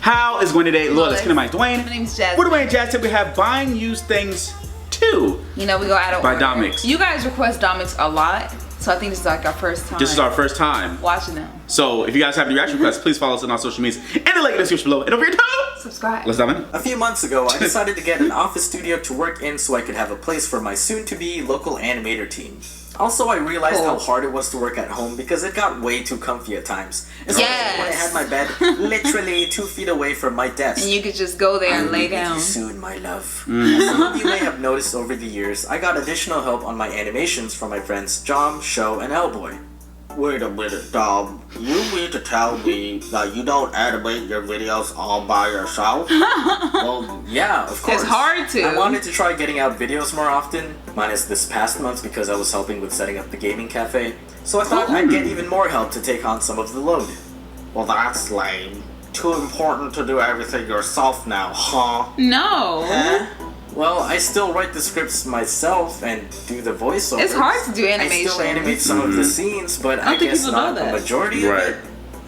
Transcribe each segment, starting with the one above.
How is going today? Lord, let's get my Dwayne. My name's Jazz. We're Dwayne Jazz. We have Buying Used Things 2. You know, we go out of by order. Domics. You guys request Domics a lot, so I think this is like our first time. This is our first time watching them. So if you guys have any reaction requests, please follow us on our social medias and the link in the description below. And don't forget to subscribe. Let's dive in. A few months ago, I decided to get an office studio to work in so I could have a place for my soon-to-be local animator team. Also, I realized how hard it was to work at home because it got way too comfy at times. Especially when I had my bed literally 2 feet away from my desk. And you could just go there and lay down. You soon, my love. As some of you may have noticed over the years, I got additional help on my animations from my friends Jom, Show, and Elboy. Wait a minute, Dom. You mean to tell me that you don't animate your videos all by yourself? Well, yeah, of course. It's hard to. I wanted to try getting out videos more often, minus this past month because I was helping with setting up the gaming cafe. So I thought I'd get even more help to take on some of the load. Well, that's lame. Too important to do everything yourself now, huh? No. Huh? Well, I still write the scripts myself and do the voiceovers. It's hard to do animation. I still animate some of the scenes, but I guess not the majority of it.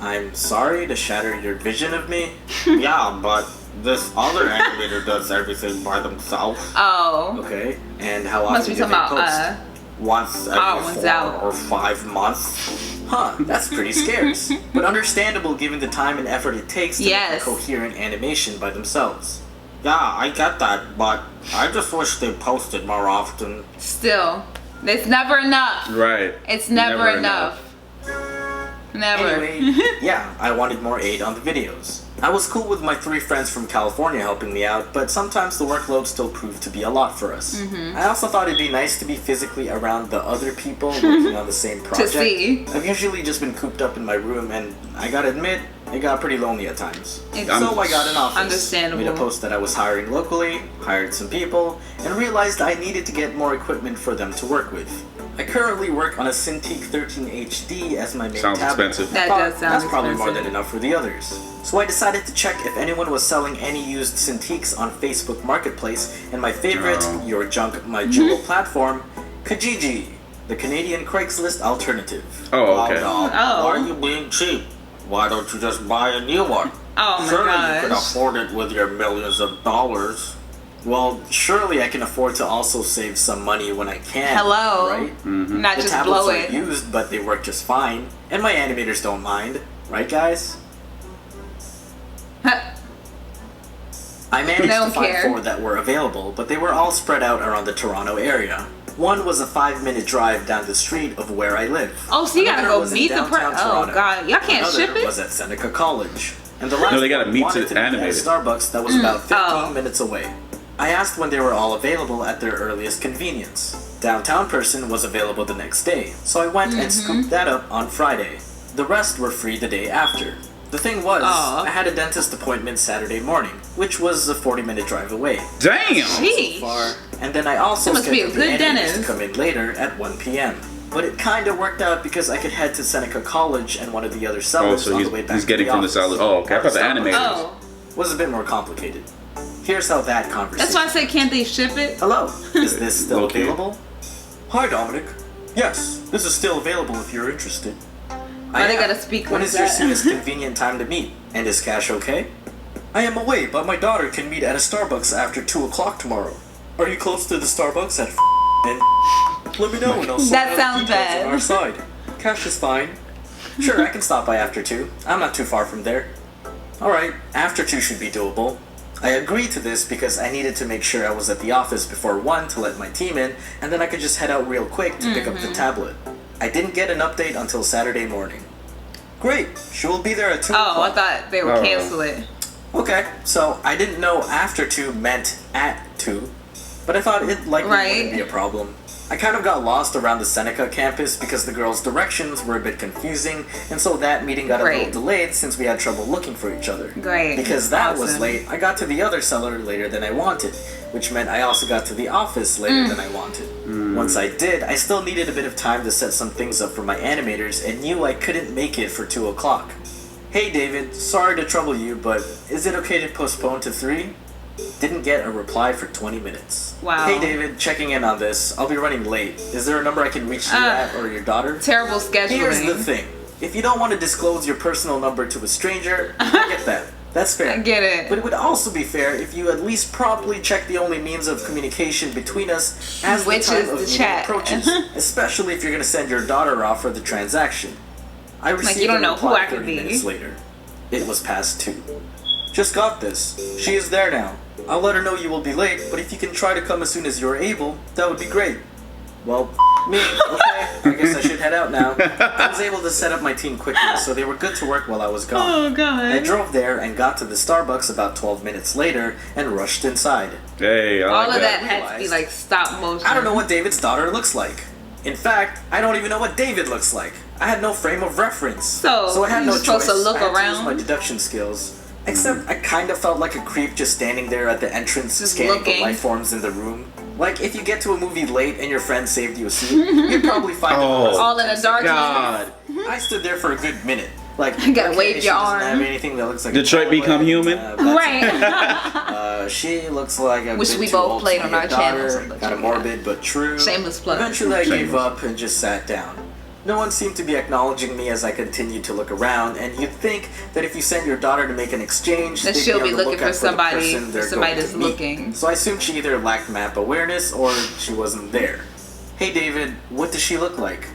I'm sorry to shatter your vision of me. Yeah, but this other animator does everything by themselves. Oh. Okay, and how Must often be do they talking post? about, Once every 4 or 5 months. Huh, that's pretty scarce. But understandable given the time and effort it takes to make a coherent animation by themselves. Yeah, I get that, but I just wish they posted more often. Still, it's never enough. Right. It's never enough. Never. Anyway, yeah, I wanted more aid on the videos. I was cool with my 3 friends from California helping me out, but sometimes the workload still proved to be a lot for us. I also thought it'd be nice to be physically around the other people working on the same project. To see. I've usually just been cooped up in my room, and I gotta admit, it got pretty lonely at times. So I got an office, understandable. made a post that I was hiring locally, hired some people, and realized I needed to get more equipment for them to work with. I currently work on a Cintiq 13 HD as my main tablet. Expensive. That does sound That's probably expensive. more than enough for the others. So I decided to check if anyone was selling any used Cintiqs on Facebook Marketplace, and my favorite, Your Junk My Jewel platform, Kijiji, the Canadian Craigslist alternative. Oh, okay. Why are you being cheap? Why don't you just buy a new one? Oh my Surely gosh. you can afford it with your millions of dollars. Well, surely I can afford to also save some money when I can. Hello. Right? Not The just tablets blow are it. used, but they work just fine, and my animators don't mind. Right, guys? I managed to find 4 that were available, but they were all spread out around the Toronto area. One was a 5-minute drive down the street of where I live. Oh, so you gotta Another go was in meet the downtown person. Oh Toronto. god, y'all can't Another ship it. was at Seneca College. And the last No, they gotta one meet wanted to be at animate it. Starbucks that was about 15 minutes away. I asked when they were all available at their earliest convenience. Downtown person was available the next day, so I went and scooped that up on Friday. The rest were free the day after. The thing was, I had a dentist appointment Saturday morning, which was a 40-minute drive away. Damn! Jeez. Far. And then I also That must be a scheduled the good animators dentist. to come in later at 1 p.m. But it kind of worked out because I could head to Seneca College and one of the other Oh, sellers so on the way back he's getting to the from the office. salad. Oh, okay. I thought the animators. Oh, Was a bit more complicated. Here's how that conversation. that's why I said, can't they ship it? Hello, is this still Okay. available? Hi, Dominic. Yes, this is still available if you're interested. Why they gotta speak When like is your that? soonest convenient time to meet? And is cash okay? I am away, but my daughter can meet at a Starbucks after 2 o'clock tomorrow. Are you close to the Starbucks at and let me know and I'll sort That out sounds details bad. on our side. Cash is fine. Sure, I can stop by after 2. I'm not too far from there. Alright, after 2 should be doable. I agreed to this because I needed to make sure I was at the office before 1 to let my team in, and then I could just head out real quick to pick up the tablet. I didn't get an update until Saturday morning. Great, she will be there at 2 Oh, I o'clock. thought they would cancel it. Okay, so I didn't know after 2 meant at 2, but I thought it likely wouldn't be a problem. I kind of got lost around the Seneca campus because the girls' directions were a bit confusing, and so that meeting got a little delayed since we had trouble looking for each other. Great. Because that was late, I got to the other seller later than I wanted, which meant I also got to the office later than I wanted. Once I did, I still needed a bit of time to set some things up for my animators and knew I couldn't make it for 2 o'clock. Hey David, sorry to trouble you, but is it okay to postpone to 3? Didn't get a reply for 20 minutes. Wow. Hey David, checking in on this. I'll be running late. Is there a number I can reach you at or your daughter? Terrible scheduling. Here's the thing. If you don't want to disclose your personal number to a stranger, I get that. That's fair. I get it. But it would also be fair if you at least promptly check the only means of communication between us as Which the time is of the meeting chat. approaches, especially if you're going to send your daughter off for the transaction. I received you don't a know who reply I could 30 be. minutes later. It was past 2. Just got this. She is there now. I'll let her know you will be late, but if you can try to come as soon as you're able, that would be great. Well, me. Okay, I guess I should head out now. I was able to set up my team quickly, so they were good to work while I was gone. Oh god. I drove there and got to the Starbucks about 12 minutes later and rushed inside. Hey, I like All of that I had to be realized- like stop motion. I don't know what David's daughter looks like. In fact, I don't even know what David looks like. I had no frame of reference. So, I had you no were supposed choice. to look I had to use around? my deduction skills. Except I kind of felt like a creep just standing there at the entrance Just scanning looking. the life forms in the room. Like, if you get to a movie late and your friend saved you a seat, you'd probably find Oh. it. All in the darkness. God. I stood there for a good minute. Like, You gotta wave she your doesn't arm. have anything that looks like Detroit a Become Human? that's Right. she looks like a Which bit we too both old played to on be a our channel, daughter, so look, kind of check it morbid but true. Shameless plug. Eventually I gave Shameless. up and just sat down. No one seemed to be acknowledging me as I continued to look around, and you'd think that if you send your daughter to make an exchange, That they'd she'll on be the looking lookout for somebody- the person for they're somebody going that's to meet. looking. So I assumed she either lacked map awareness or she wasn't there. Hey David, what does she look like?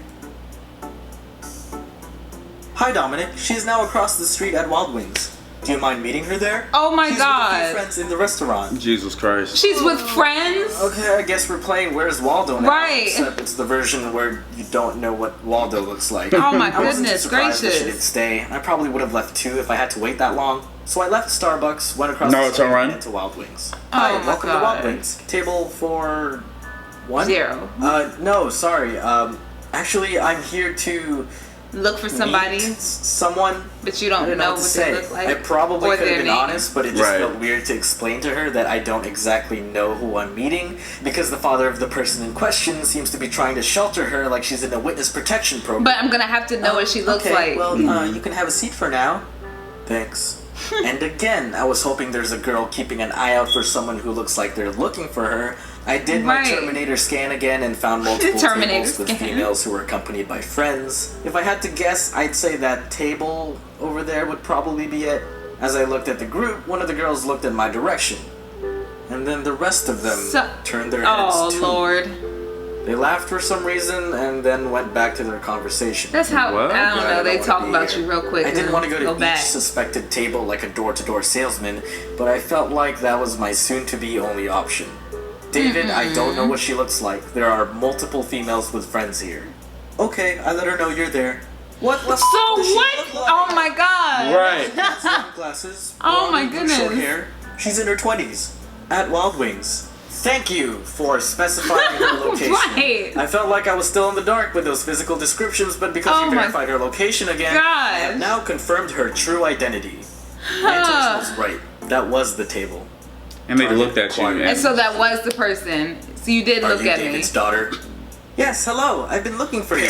Hi Dominic, she's now across the street at Wild Wings. Do you mind meeting her there? Oh my She's with a God. few friends in the restaurant. Jesus Christ. She's with friends. Okay, I guess we're playing Where's Waldo now. Right. Except it's the version where you don't know what Waldo looks like. Oh my I wasn't too goodness surprised that gracious. she didn't stay. I probably would have left too if I had to wait that long. So I left Starbucks, went across No, the street turn around. and into Wild Wings. Oh Hi, my welcome to God. Wild Wings. Table for 1? 0. No, sorry. Actually, I'm here to Look for somebody, meet someone. but you I don't don't know what to what say. they look like. I probably or could have their been name. honest, but it just Right. felt weird to explain to her that I don't exactly know who I'm meeting because the father of the person in question seems to be trying to shelter her like she's in a witness protection program. But I'm gonna have to know what she looks okay, like. Well, you can have a seat for now. Thanks. And again, I was hoping there's a girl keeping an eye out for someone who looks like they're looking for her. I did my Right. Terminator scan again and found multiple Terminator tables with scan. females who were accompanied by friends. If I had to guess, I'd say that table over there would probably be it. As I looked at the group, one of the girls looked in my direction. And then the rest of them turned their heads Oh too. Lord. They laughed for some reason and then went back to their conversation. That's how What? I don't Yeah, know. I They don't talk wanna be about here. you real quick. I didn't and want to go to each back. suspected table like a door-to-door salesman, but I felt like that was my soon-to-be only option. David, I don't know what she looks like. There are multiple females with friends here. Okay, I let her know you're there. What? So does she what? look like? Oh my God. Right. Glasses. Oh my blonde, short goodness. hair. She's in her 20s. At Wild Wings. Thank you for specifying her location. Right. I felt like I was still in the dark with those physical descriptions, but because Oh you my verified her location again, I have gosh. now confirmed her true identity. My intuition was right. That was the table. And they looked at you. And so that was the person. So you did Are look you at David's me. daughter? Yes, hello. I've been looking for you.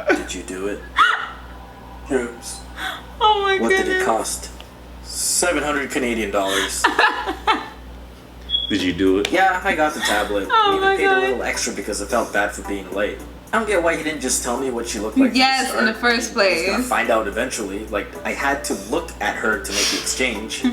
Did you do it? Oops. Oh my What goodness. did it cost? 700 Canadian dollars. Did you do it? Yeah, I got the tablet. Oh Even my paid God. a little extra because I felt bad for being late. I don't get why he didn't just tell me what she looked like. Yes, from in the start. first I was gonna place. find out eventually. Like, I had to look at her to make the exchange.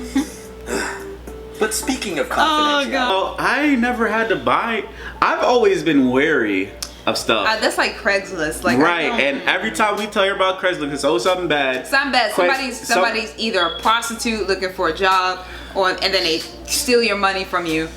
But speaking of confidentiality, God. Well, I never had to buy. I've always been wary of stuff. That's like Craigslist. Like I Right, don't- and every time we tell you about Craigslist, it's always something bad. Some bad. Craig- Somebody's either a prostitute looking for a job, and then they steal your money from you,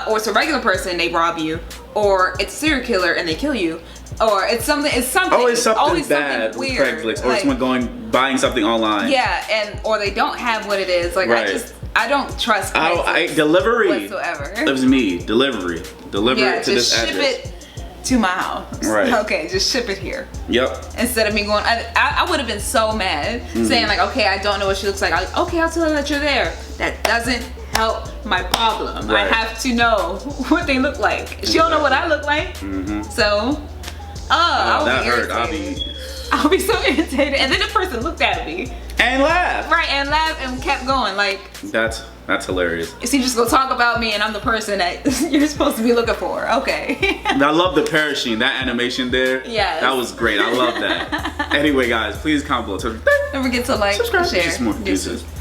or it's a regular person they rob you, or it's a serial killer and they kill you, or it's something. It's something. Always something always bad something with weird. Craigslist, or Like, someone buying something online. yeah, and or they don't have what it is. Like Right. I don't trust Craigslist Delivery. whatsoever. It was me. Delivery. Deliver Yeah, it to just this ship address. it to my house. Right. Okay, just ship it here. Yep. Instead of me going, I would have been so mad saying like, okay, I don't know what she looks like. Okay, I'll tell her that you're there. That doesn't help my problem. Right. I have to know what they look like. She don't know what I look like. Mm-hmm. So, I would that be hurt. irritated. I'll be so irritated. And then the person looked at me. And laugh. Right, and laughed and kept going. Like, That's hilarious. is he just gonna talk about me and I'm the person that you're supposed to be looking for? Okay. I love the parachute, that animation there. Yes. That was great. I love that. Anyway, guys, please comment below. Don't forget to like, Subscribe. share. Just more Deuces. deuces.